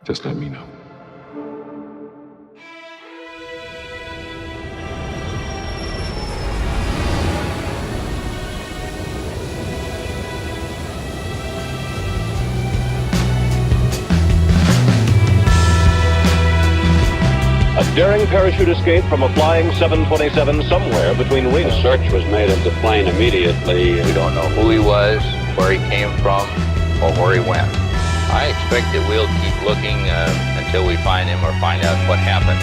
Just let me know. A daring parachute escape from a flying 727 somewhere between Reno. A search was made of the plane immediately. We don't know who he was, where he came from, or where he went. I expect that we'll keep looking until we find him or find out what happened.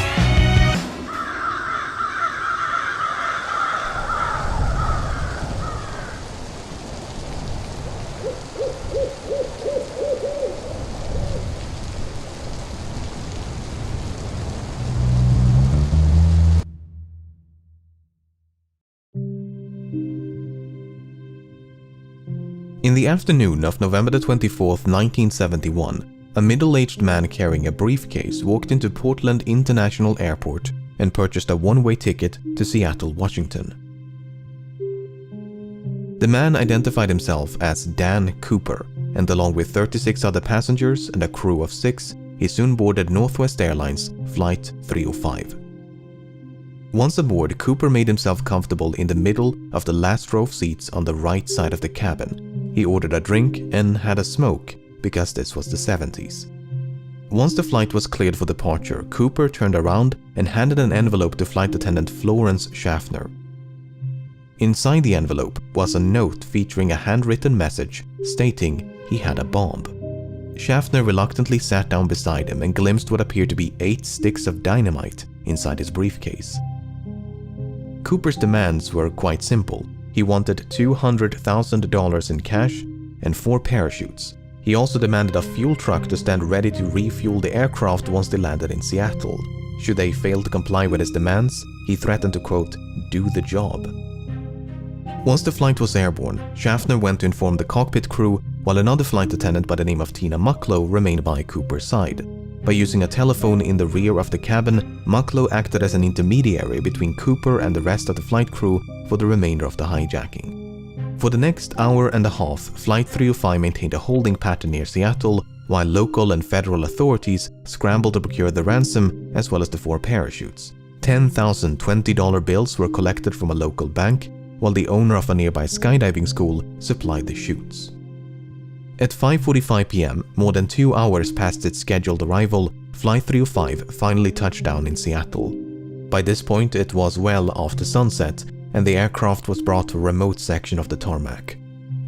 In the afternoon of November 24th, 1971, a middle-aged man carrying a briefcase walked into Portland International Airport and purchased a one-way ticket to Seattle, Washington. The man identified himself as Dan Cooper, and along with 36 other passengers and a crew of 6, he soon boarded Northwest Airlines Flight 305. Once aboard, Cooper made himself comfortable in the middle of the last row of seats on the right side of the cabin. He ordered a drink and had a smoke, because this was the 70s. Once the flight was cleared for departure, Cooper turned around and handed an envelope to flight attendant Florence Schaffner. Inside the envelope was a note featuring a handwritten message stating he had a bomb. Schaffner reluctantly sat down beside him and glimpsed what appeared to be 8 sticks of dynamite inside his briefcase. Cooper's demands were quite simple. He wanted $200,000 in cash and 4 parachutes. He also demanded a fuel truck to stand ready to refuel the aircraft once they landed in Seattle. Should they fail to comply with his demands, he threatened to, quote, do the job. Once the flight was airborne, Schaffner went to inform the cockpit crew, while another flight attendant by the name of Tina Mucklow remained by Cooper's side. By using a telephone in the rear of the cabin, Mucklow acted as an intermediary between Cooper and the rest of the flight crew for the remainder of the hijacking. For the next hour and a half, Flight 305 maintained a holding pattern near Seattle, while local and federal authorities scrambled to procure the ransom as well as the 4 parachutes. 10,000 $20 bills were collected from a local bank, while the owner of a nearby skydiving school supplied the chutes. At 5:45 p.m., more than 2 hours past its scheduled arrival, Flight 305 finally touched down in Seattle. By this point, it was well after sunset, and the aircraft was brought to a remote section of the tarmac.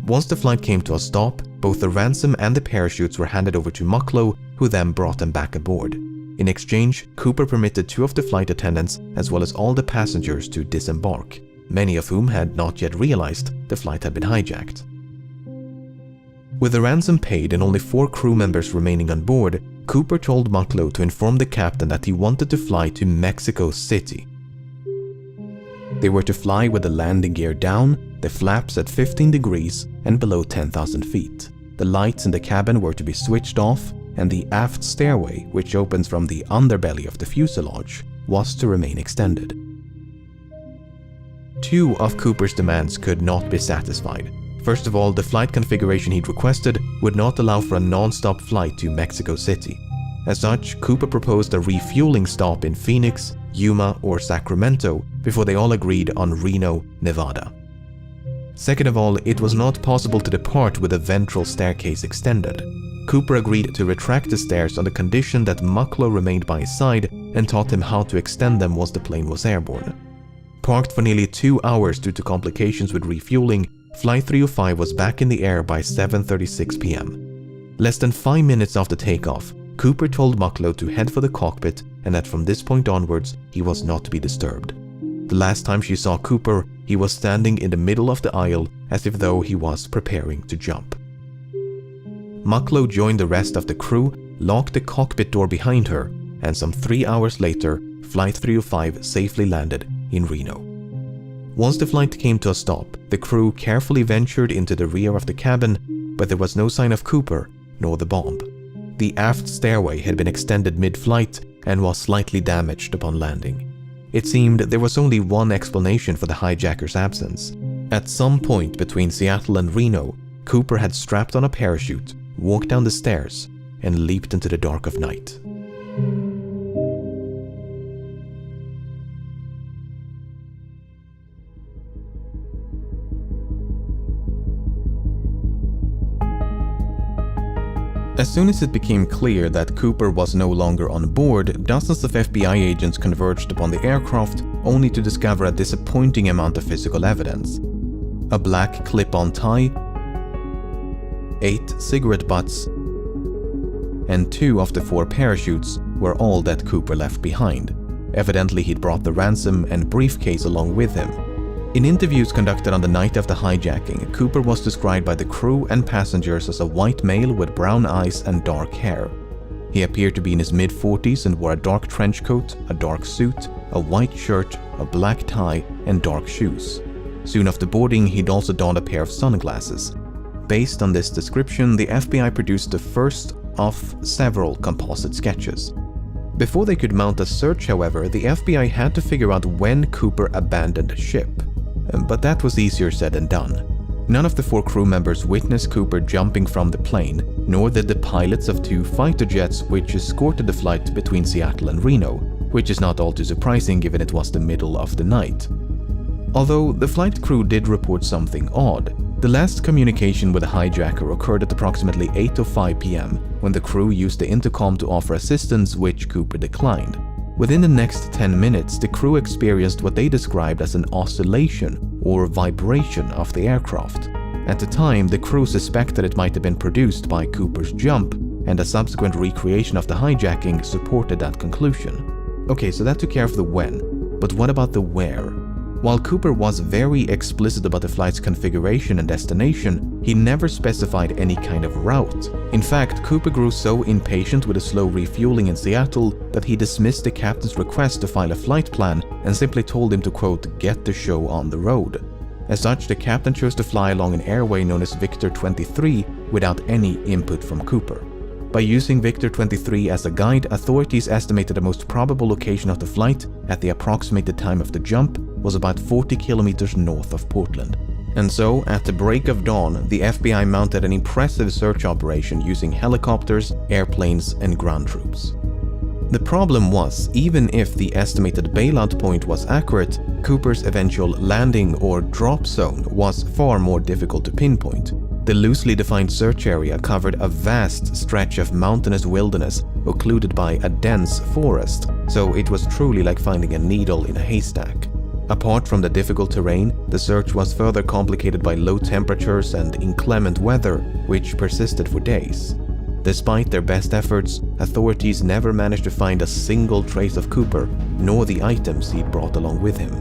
Once the flight came to a stop, both the ransom and the parachutes were handed over to Mucklow, who then brought them back aboard. In exchange, Cooper permitted 2 of the flight attendants as well as all the passengers to disembark, many of whom had not yet realized the flight had been hijacked. With the ransom paid and only 4 crew members remaining on board, Cooper told Mucklow to inform the captain that he wanted to fly to Mexico City. They were to fly with the landing gear down, the flaps at 15 degrees and below 10,000 feet. The lights in the cabin were to be switched off, and the aft stairway, which opens from the underbelly of the fuselage, was to remain extended. 2 of Cooper's demands could not be satisfied. First of all, the flight configuration he'd requested would not allow for a non-stop flight to Mexico City. As such, Cooper proposed a refueling stop in Phoenix, Yuma, or Sacramento before they all agreed on Reno, Nevada. Second of all, it was not possible to depart with the ventral staircase extended. Cooper agreed to retract the stairs on the condition that Mucklow remained by his side and taught him how to extend them once the plane was airborne. Parked for nearly 2 hours due to complications with refueling, Flight 305 was back in the air by 7:36 p.m. Less than 5 minutes after takeoff, Cooper told Mucklow to head for the cockpit and that from this point onwards, he was not to be disturbed. The last time she saw Cooper, he was standing in the middle of the aisle as if though he was preparing to jump. Mucklow joined the rest of the crew, locked the cockpit door behind her, and some 3 hours later, Flight 305 safely landed in Reno. Once the flight came to a stop, the crew carefully ventured into the rear of the cabin, but there was no sign of Cooper nor the bomb. The aft stairway had been extended mid-flight and was slightly damaged upon landing. It seemed there was only one explanation for the hijacker's absence. At some point between Seattle and Reno, Cooper had strapped on a parachute, walked down the stairs, and leaped into the dark of night. As soon as it became clear that Cooper was no longer on board, dozens of FBI agents converged upon the aircraft, only to discover a disappointing amount of physical evidence. A black clip-on tie, 8 cigarette butts, and 2 of the 4 parachutes were all that Cooper left behind. Evidently, he'd brought the ransom and briefcase along with him. In interviews conducted on the night of the hijacking, Cooper was described by the crew and passengers as a white male with brown eyes and dark hair. He appeared to be in his mid-40s and wore a dark trench coat, a dark suit, a white shirt, a black tie, and dark shoes. Soon after boarding, he'd also donned a pair of sunglasses. Based on this description, the FBI produced the first of several composite sketches. Before they could mount a search, however, the FBI had to figure out when Cooper abandoned ship. But that was easier said than done. None of the 4 crew members witnessed Cooper jumping from the plane, nor did the pilots of 2 fighter jets which escorted the flight between Seattle and Reno, which is not all too surprising given it was the middle of the night. Although the flight crew did report something odd, the last communication with the hijacker occurred at approximately 8:05 p.m. when the crew used the intercom to offer assistance, which Cooper declined. Within the next 10 minutes, the crew experienced what they described as an oscillation or vibration of the aircraft. At the time, the crew suspected it might have been produced by Cooper's jump, and a subsequent recreation of the hijacking supported that conclusion. Okay, so that took care of the when, but what about the where? While Cooper was very explicit about the flight's configuration and destination, he never specified any kind of route. In fact, Cooper grew so impatient with the slow refueling in Seattle that he dismissed the captain's request to file a flight plan and simply told him to, quote, get the show on the road. As such, the captain chose to fly along an airway known as Victor 23 without any input from Cooper. By using Victor 23 as a guide, authorities estimated the most probable location of the flight at the approximated time of the jump was about 40 kilometers north of Portland. And so, at the break of dawn, the FBI mounted an impressive search operation using helicopters, airplanes, and ground troops. The problem was, even if the estimated bailout point was accurate, Cooper's eventual landing or drop zone was far more difficult to pinpoint. The loosely defined search area covered a vast stretch of mountainous wilderness occluded by a dense forest, so it was truly like finding a needle in a haystack. Apart from the difficult terrain, the search was further complicated by low temperatures and inclement weather, which persisted for days. Despite their best efforts, authorities never managed to find a single trace of Cooper, nor the items he'd brought along with him.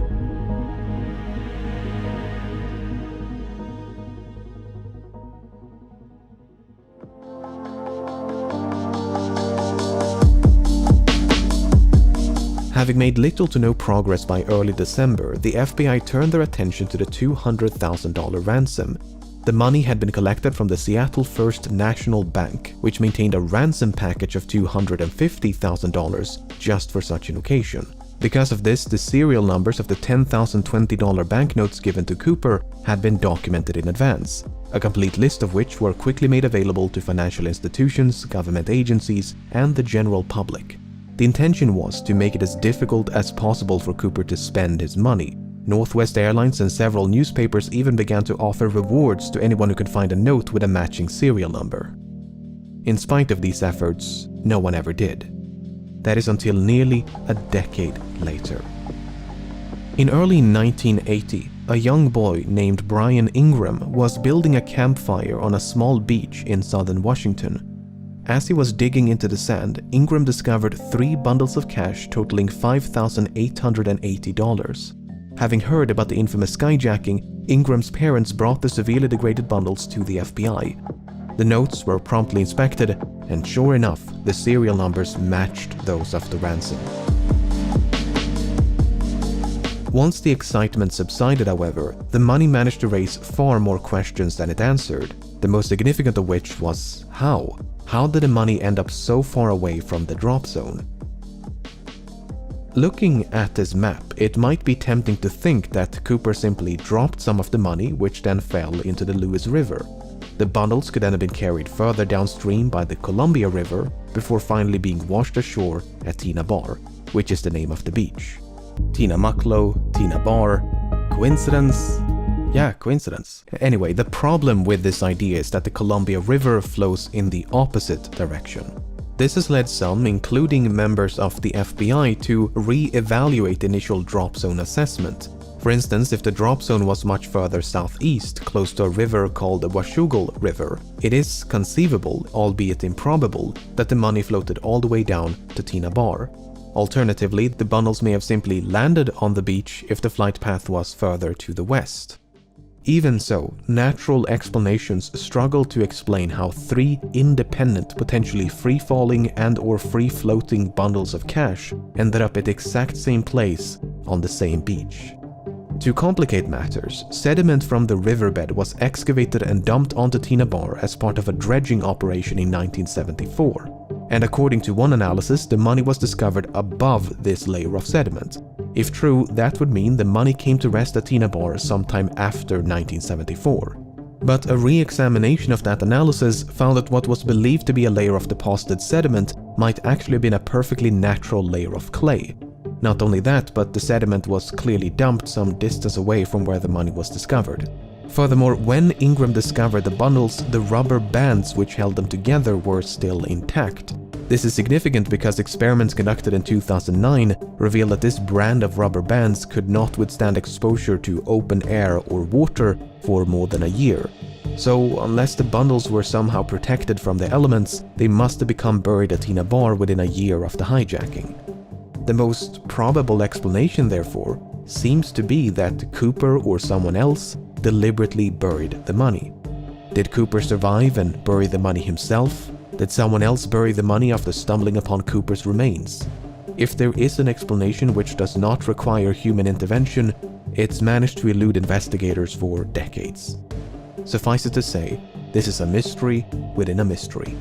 Having made little to no progress by early December, the FBI turned their attention to the $200,000 ransom. The money had been collected from the Seattle First National Bank, which maintained a ransom package of $250,000 just for such an occasion. Because of this, the serial numbers of the $10,020 banknotes given to Cooper had been documented in advance, a complete list of which were quickly made available to financial institutions, government agencies, and the general public. The intention was to make it as difficult as possible for Cooper to spend his money. Northwest Airlines and several newspapers even began to offer rewards to anyone who could find a note with a matching serial number. In spite of these efforts, no one ever did. That is until nearly a decade later. In early 1980, a young boy named Brian Ingram was building a campfire on a small beach in southern Washington. As he was digging into the sand, Ingram discovered 3 bundles of cash totaling $5,880. Having heard about the infamous skyjacking, Ingram's parents brought the severely degraded bundles to the FBI. The notes were promptly inspected, and sure enough, the serial numbers matched those of the ransom. Once the excitement subsided, however, the money managed to raise far more questions than it answered, the most significant of which was how? How did the money end up so far away from the drop zone? Looking at this map, it might be tempting to think that Cooper simply dropped some of the money, which then fell into the Lewis River. The bundles could then have been carried further downstream by the Columbia River before finally being washed ashore at Tina Bar, which is the name of the beach. Tina Mucklow, Tina Bar. Coincidence? Yeah, coincidence. Anyway, the problem with this idea is that the Columbia River flows in the opposite direction. This has led some, including members of the FBI, to re-evaluate the initial drop zone assessment. For instance, if the drop zone was much further southeast, close to a river called the Washougal River, it is conceivable, albeit improbable, that the money floated all the way down to Tina Bar. Alternatively, the bundles may have simply landed on the beach if the flight path was further to the west. Even so, natural explanations struggle to explain how three independent, potentially free-falling and/or free-floating bundles of cash ended up at the exact same place on the same beach. To complicate matters, sediment from the riverbed was excavated and dumped onto Tina Bar as part of a dredging operation in 1974. And according to one analysis, the money was discovered above this layer of sediment. If true, that would mean the money came to rest at Tina Bar sometime after 1974. But a re-examination of that analysis found that what was believed to be a layer of deposited sediment might actually have been a perfectly natural layer of clay. Not only that, but the sediment was clearly dumped some distance away from where the money was discovered. Furthermore, when Ingram discovered the bundles, the rubber bands which held them together were still intact. This is significant because experiments conducted in 2009 revealed that this brand of rubber bands could not withstand exposure to open air or water for more than a year. So, unless the bundles were somehow protected from the elements, they must have become buried at Tina Bar within a year of the hijacking. The most probable explanation, therefore, seems to be that Cooper or someone else deliberately buried the money. Did Cooper survive and bury the money himself? Did someone else bury the money after stumbling upon Cooper's remains? If there is an explanation which does not require human intervention, it's managed to elude investigators for decades. Suffice it to say, this is a mystery within a mystery.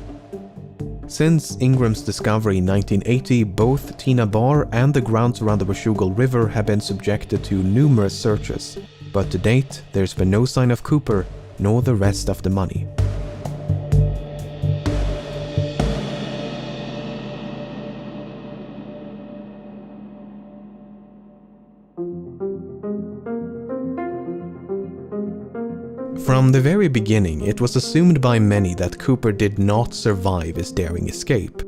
Since Ingram's discovery in 1980, both Tina Bar and the grounds around the Washougal River have been subjected to numerous searches, but to date, there's been no sign of Cooper nor the rest of the money. From the very beginning, it was assumed by many that Cooper did not survive his daring escape.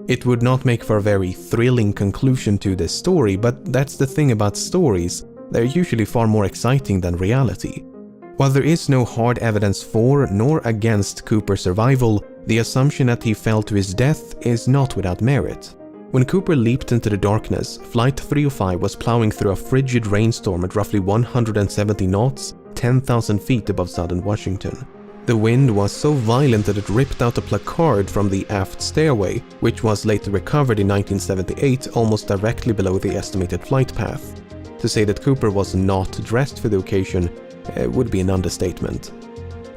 It would not make for a very thrilling conclusion to this story, but that's the thing about stories, they're usually far more exciting than reality. While there is no hard evidence for nor against Cooper's survival, the assumption that he fell to his death is not without merit. When Cooper leaped into the darkness, Flight 305 was plowing through a frigid rainstorm at roughly 170 knots, 10,000 feet above southern Washington. The wind was so violent that it ripped out a placard from the aft stairway, which was later recovered in 1978 almost directly below the estimated flight path. To say that Cooper was not dressed for the occasion would be an understatement.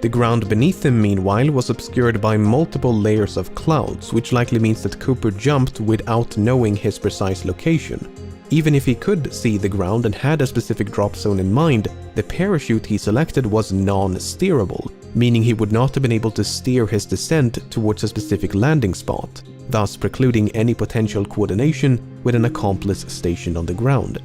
The ground beneath him, meanwhile, was obscured by multiple layers of clouds, which likely means that Cooper jumped without knowing his precise location. Even if he could see the ground and had a specific drop zone in mind, the parachute he selected was non-steerable, meaning he would not have been able to steer his descent towards a specific landing spot, thus precluding any potential coordination with an accomplice stationed on the ground.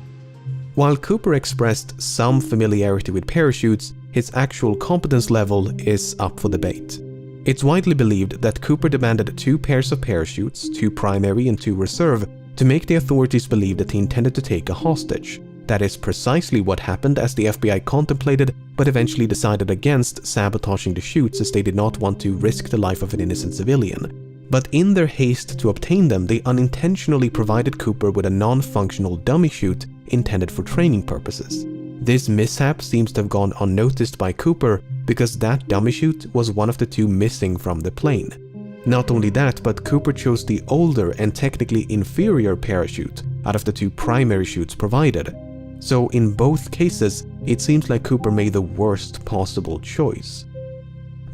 While Cooper expressed some familiarity with parachutes, his actual competence level is up for debate. It's widely believed that Cooper demanded 2 pairs of parachutes, 2 primary and 2 reserve, to make the authorities believe that he intended to take a hostage. That is precisely what happened, as the FBI contemplated but eventually decided against sabotaging the chutes, as they did not want to risk the life of an innocent civilian. But in their haste to obtain them, they unintentionally provided Cooper with a non-functional dummy chute intended for training purposes. This mishap seems to have gone unnoticed by Cooper because that dummy chute was one of the 2 missing from the plane. Not only that, but Cooper chose the older and technically inferior parachute out of the 2 primary chutes provided. So in both cases, it seems like Cooper made the worst possible choice.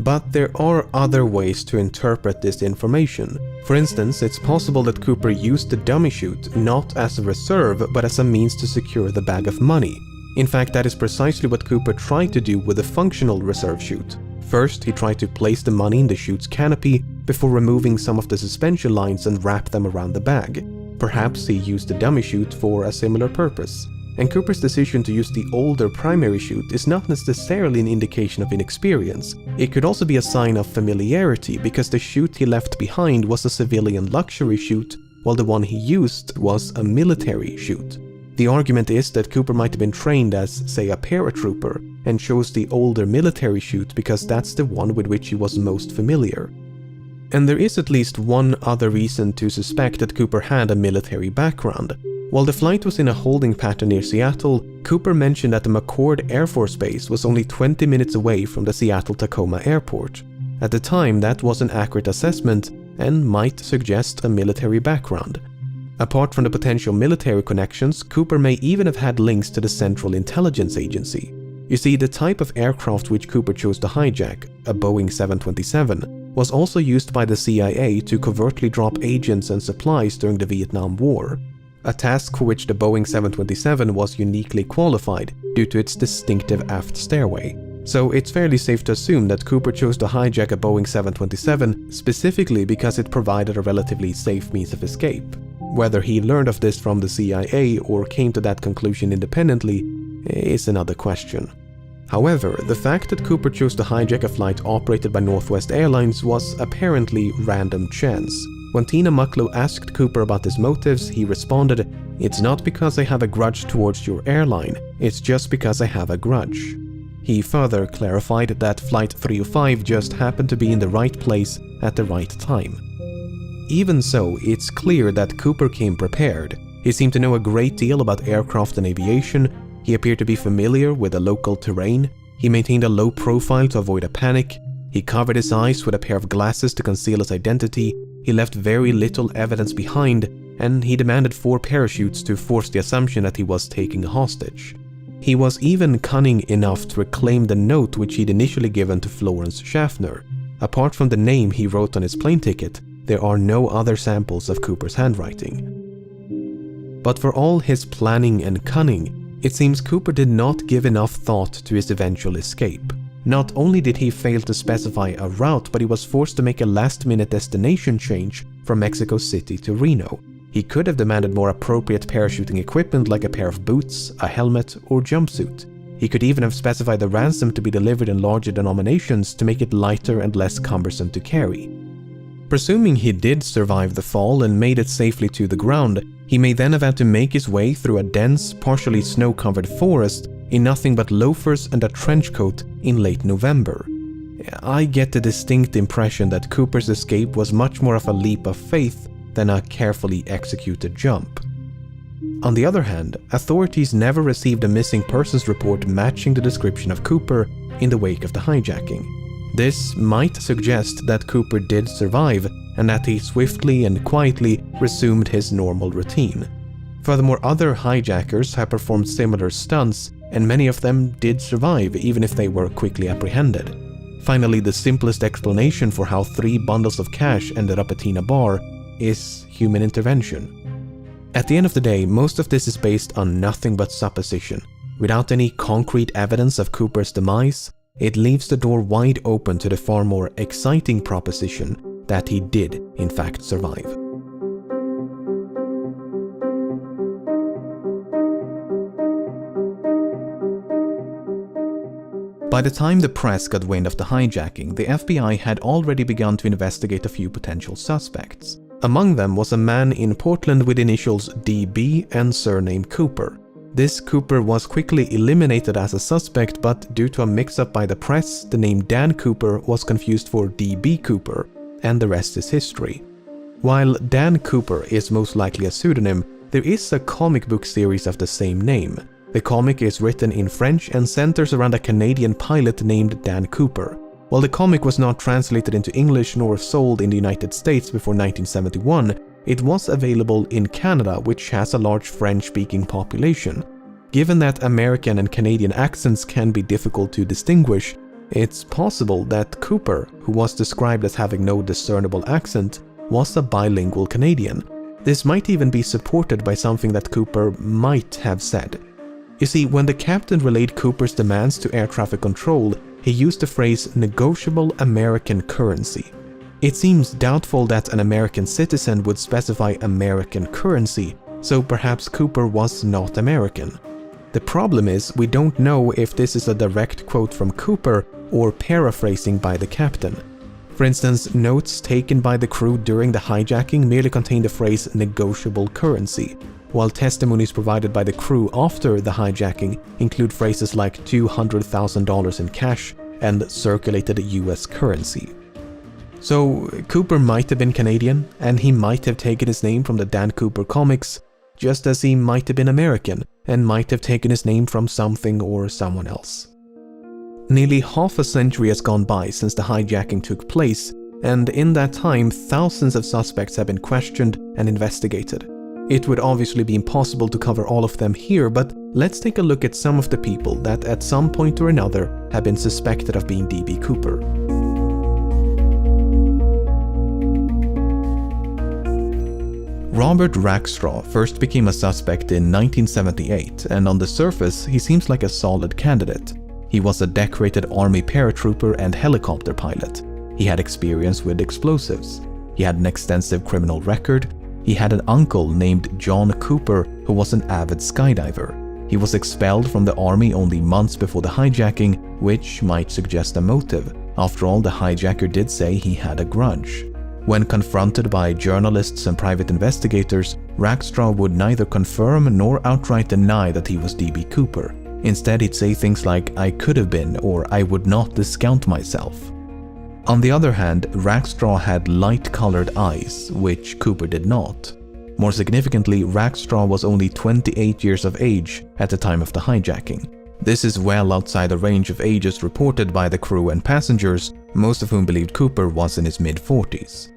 But there are other ways to interpret this information. For instance, it's possible that Cooper used the dummy chute not as a reserve but as a means to secure the bag of money. In fact, that is precisely what Cooper tried to do with the functional reserve chute. First, he tried to place the money in the chute's canopy before removing some of the suspension lines and wrap them around the bag. Perhaps he used the dummy chute for a similar purpose. And Cooper's decision to use the older primary chute is not necessarily an indication of inexperience. It could also be a sign of familiarity, because the chute he left behind was a civilian luxury chute, while the one he used was a military chute. The argument is that Cooper might have been trained as, say, a paratrooper, and chose the older military chute because that's the one with which he was most familiar. And there is at least one other reason to suspect that Cooper had a military background. While the flight was in a holding pattern near Seattle, Cooper mentioned that the McChord Air Force Base was only 20 minutes away from the Seattle-Tacoma airport. At the time, that was an accurate assessment and might suggest a military background. Apart from the potential military connections, Cooper may even have had links to the Central Intelligence Agency. You see, the type of aircraft which Cooper chose to hijack, a Boeing 727, was also used by the CIA to covertly drop agents and supplies during the Vietnam War. A task for which the Boeing 727 was uniquely qualified due to its distinctive aft stairway. So it's fairly safe to assume that Cooper chose to hijack a Boeing 727 specifically because it provided a relatively safe means of escape. Whether he learned of this from the CIA or came to that conclusion independently is another question. However, the fact that Cooper chose to hijack a flight operated by Northwest Airlines was apparently random chance. When Tina Mucklow asked Cooper about his motives, he responded, "It's not because I have a grudge towards your airline, it's just because I have a grudge." He further clarified that Flight 305 just happened to be in the right place at the right time. Even so, it's clear that Cooper came prepared. He seemed to know a great deal about aircraft and aviation. He appeared to be familiar with the local terrain. He maintained a low profile to avoid a panic. He covered his eyes with a pair of glasses to conceal his identity. He left very little evidence behind, and he demanded 4 parachutes to force the assumption that he was taking a hostage. He was even cunning enough to reclaim the note which he'd initially given to Florence Schaffner. Apart from the name he wrote on his plane ticket, there are no other samples of Cooper's handwriting. But for all his planning and cunning, it seems Cooper did not give enough thought to his eventual escape. Not only did he fail to specify a route, but he was forced to make a last-minute destination change from Mexico City to Reno. He could have demanded more appropriate parachuting equipment like a pair of boots, a helmet, or jumpsuit. He could even have specified the ransom to be delivered in larger denominations to make it lighter and less cumbersome to carry. Presuming he did survive the fall and made it safely to the ground, he may then have had to make his way through a dense, partially snow-covered forest in nothing but loafers and a trench coat in late November. I get the distinct impression that Cooper's escape was much more of a leap of faith than a carefully executed jump. On the other hand, authorities never received a missing persons report matching the description of Cooper in the wake of the hijacking. This might suggest that Cooper did survive and that he swiftly and quietly resumed his normal routine. Furthermore, other hijackers have performed similar stunts, and many of them did survive even if they were quickly apprehended. Finally, the simplest explanation for how 3 bundles of cash ended up at Tina Bar is human intervention. At the end of the day, most of this is based on nothing but supposition. Without any concrete evidence of Cooper's demise, it leaves the door wide open to the far more exciting proposition that he did, in fact, survive. By the time the press got wind of the hijacking, the FBI had already begun to investigate a few potential suspects. Among them was a man in Portland with initials DB and surname Cooper. This Cooper was quickly eliminated as a suspect, but due to a mix-up by the press, the name Dan Cooper was confused for DB Cooper, and the rest is history. While Dan Cooper is most likely a pseudonym, there is a comic book series of the same name. The comic is written in French and centers around a Canadian pilot named Dan Cooper. While the comic was not translated into English nor sold in the United States before 1971, it was available in Canada, which has a large French-speaking population. Given that American and Canadian accents can be difficult to distinguish, it's possible that Cooper, who was described as having no discernible accent, was a bilingual Canadian. This might even be supported by something that Cooper might have said. You see, when the captain relayed Cooper's demands to air traffic control, he used the phrase negotiable American currency. It seems doubtful that an American citizen would specify American currency, so perhaps Cooper was not American. The problem is, we don't know if this is a direct quote from Cooper or paraphrasing by the captain. For instance, notes taken by the crew during the hijacking merely contain the phrase negotiable currency, while testimonies provided by the crew after the hijacking include phrases like $200,000 in cash and circulated US currency. So Cooper might have been Canadian, and he might have taken his name from the Dan Cooper comics, just as he might have been American and might have taken his name from something or someone else. Nearly half a century has gone by since the hijacking took place, and in that time thousands of suspects have been questioned and investigated. It would obviously be impossible to cover all of them here, but let's take a look at some of the people that at some point or another have been suspected of being D.B. Cooper. Robert Rackstraw first became a suspect in 1978, and on the surface he seems like a solid candidate. He was a decorated Army paratrooper and helicopter pilot. He had experience with explosives. He had an extensive criminal record. He had an uncle named John Cooper who was an avid skydiver. He was expelled from the army only months before the hijacking, which might suggest a motive. After all, the hijacker did say he had a grudge. When confronted by journalists and private investigators, Rackstraw would neither confirm nor outright deny that he was D.B. Cooper. Instead, he'd say things like, "I could have been," or "I would not discount myself." On the other hand, Rackstraw had light-colored eyes, which Cooper did not. More significantly, Rackstraw was only 28 years of age at the time of the hijacking. This is well outside the range of ages reported by the crew and passengers, most of whom believed Cooper was in his mid-40s.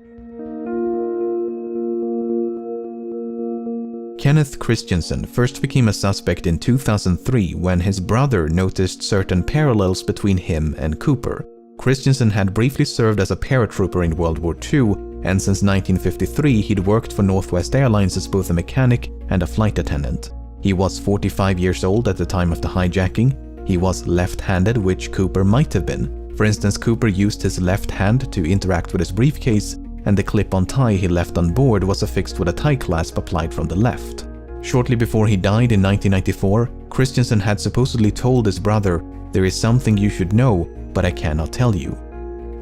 Kenneth Christensen first became a suspect in 2003 when his brother noticed certain parallels between him and Cooper. Christensen had briefly served as a paratrooper in World War II, and since 1953 he'd worked for Northwest Airlines as both a mechanic and a flight attendant. He was 45 years old at the time of the hijacking. He was left-handed, which Cooper might have been. For instance, Cooper used his left hand to interact with his briefcase, and the clip-on tie he left on board was affixed with a tie clasp applied from the left. Shortly before he died in 1994, Christensen had supposedly told his brother, "There is something you should know, but I cannot tell you."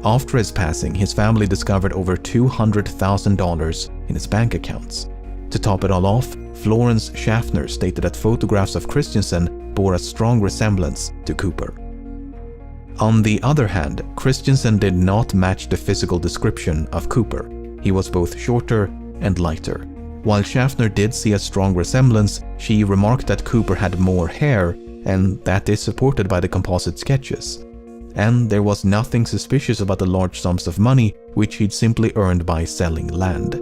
After his passing, his family discovered over $200,000 in his bank accounts. To top it all off, Florence Schaffner stated that photographs of Christensen bore a strong resemblance to Cooper. On the other hand, Christensen did not match the physical description of Cooper. He was both shorter and lighter. While Schaffner did see a strong resemblance, she remarked that Cooper had more hair, and that is supported by the composite sketches. And there was nothing suspicious about the large sums of money which he'd simply earned by selling land.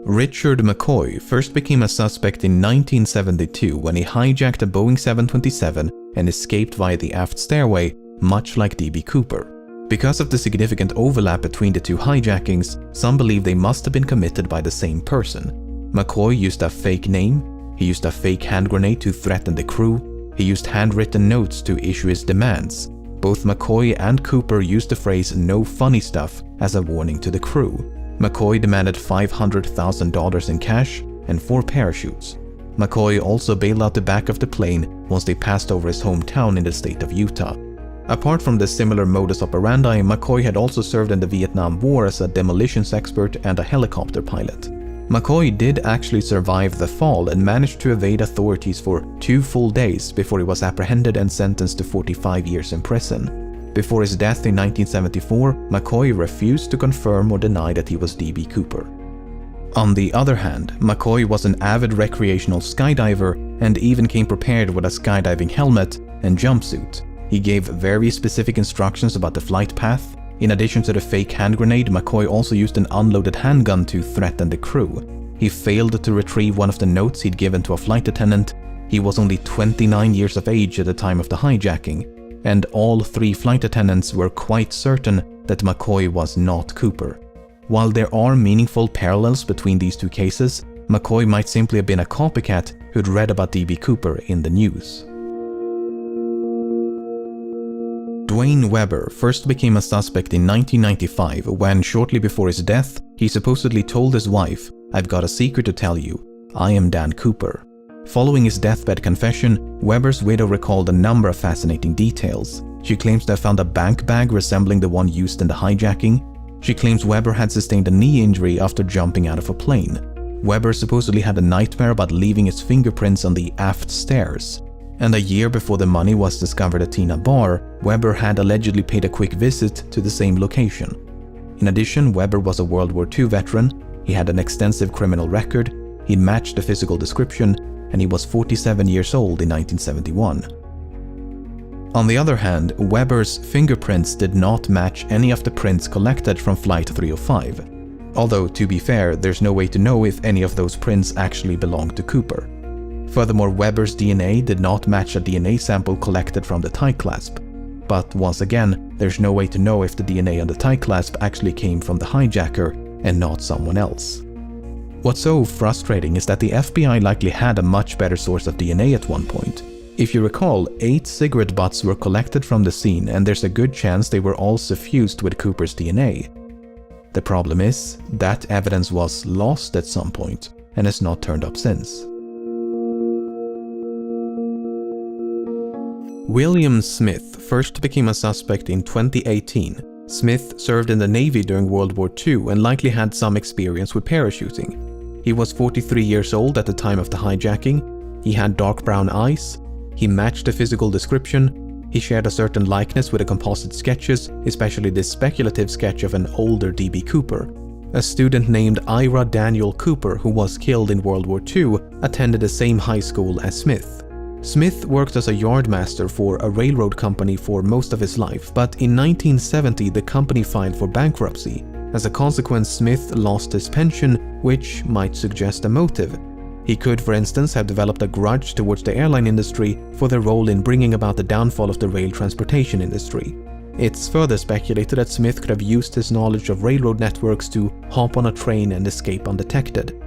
Richard McCoy first became a suspect in 1972 when he hijacked a Boeing 727 and escaped via the aft stairway, much like D.B. Cooper. Because of the significant overlap between the two hijackings, some believe they must have been committed by the same person. McCoy used a fake name, he used a fake hand grenade to threaten the crew, he used handwritten notes to issue his demands. Both McCoy and Cooper used the phrase "no funny stuff" as a warning to the crew. McCoy demanded $500,000 in cash and 4 parachutes. McCoy also bailed out the back of the plane once they passed over his hometown in the state of Utah. Apart from the similar modus operandi, McCoy had also served in the Vietnam War as a demolitions expert and a helicopter pilot. McCoy did actually survive the fall and managed to evade authorities for 2 full days before he was apprehended and sentenced to 45 years in prison. Before his death in 1974, McCoy refused to confirm or deny that he was D.B. Cooper. On the other hand, McCoy was an avid recreational skydiver and even came prepared with a skydiving helmet and jumpsuit. He gave very specific instructions about the flight path. In addition to the fake hand grenade, McCoy also used an unloaded handgun to threaten the crew. He failed to retrieve one of the notes he'd given to a flight attendant. He was only 29 years of age at the time of the hijacking, and all 3 flight attendants were quite certain that McCoy was not Cooper. While there are meaningful parallels between these 2 cases, McCoy might simply have been a copycat who'd read about D.B. Cooper in the news. Dwayne Weber first became a suspect in 1995 when, shortly before his death, he supposedly told his wife, "I've got a secret to tell you. I am Dan Cooper." Following his deathbed confession, Weber's widow recalled a number of fascinating details. She claims to have found a bank bag resembling the one used in the hijacking. She claims Weber had sustained a knee injury after jumping out of a plane. Weber supposedly had a nightmare about leaving his fingerprints on the aft stairs. And a year before the money was discovered at Tina Bar, Weber had allegedly paid a quick visit to the same location. In addition, Weber was a World War II veteran, he had an extensive criminal record, he matched the physical description, and he was 47 years old in 1971. On the other hand, Weber's fingerprints did not match any of the prints collected from Flight 305. Although, to be fair, there's no way to know if any of those prints actually belonged to Cooper. Furthermore, Weber's DNA did not match a DNA sample collected from the tie clasp. But once again, there's no way to know if the DNA on the tie clasp actually came from the hijacker and not someone else. What's so frustrating is that the FBI likely had a much better source of DNA at one point. If you recall, 8 cigarette butts were collected from the scene, and there's a good chance they were all suffused with Cooper's DNA. The problem is, that evidence was lost at some point and has not turned up since. William Smith first became a suspect in 2018. Smith served in the Navy during World War II and likely had some experience with parachuting. He was 43 years old at the time of the hijacking. He had dark brown eyes. He matched the physical description. He shared a certain likeness with the composite sketches, especially this speculative sketch of an older D.B. Cooper. A student named Ira Daniel Cooper, who was killed in World War II, attended the same high school as Smith. Smith worked as a yardmaster for a railroad company for most of his life, but in 1970 the company filed for bankruptcy. As a consequence, Smith lost his pension, which might suggest a motive. He could, for instance, have developed a grudge towards the airline industry for their role in bringing about the downfall of the rail transportation industry. It's further speculated that Smith could have used his knowledge of railroad networks to hop on a train and escape undetected.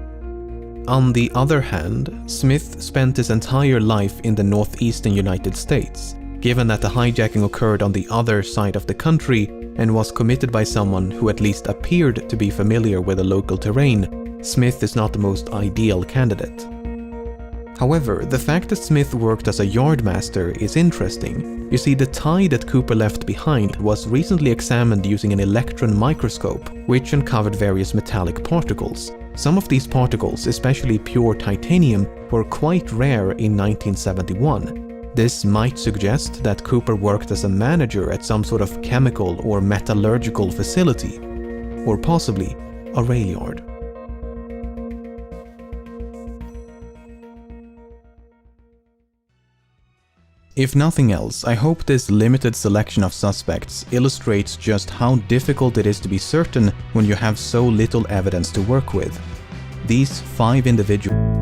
On the other hand, Smith spent his entire life in the northeastern United States. Given that the hijacking occurred on the other side of the country and was committed by someone who at least appeared to be familiar with the local terrain, Smith is not the most ideal candidate. However, the fact that Smith worked as a yardmaster is interesting. You see, the tie that Cooper left behind was recently examined using an electron microscope, which uncovered various metallic particles. Some of these particles, especially pure titanium, were quite rare in 1971. This might suggest that Cooper worked as a manager at some sort of chemical or metallurgical facility, or possibly a rail yard. If nothing else, I hope this limited selection of suspects illustrates just how difficult it is to be certain when you have so little evidence to work with. These 5 individuals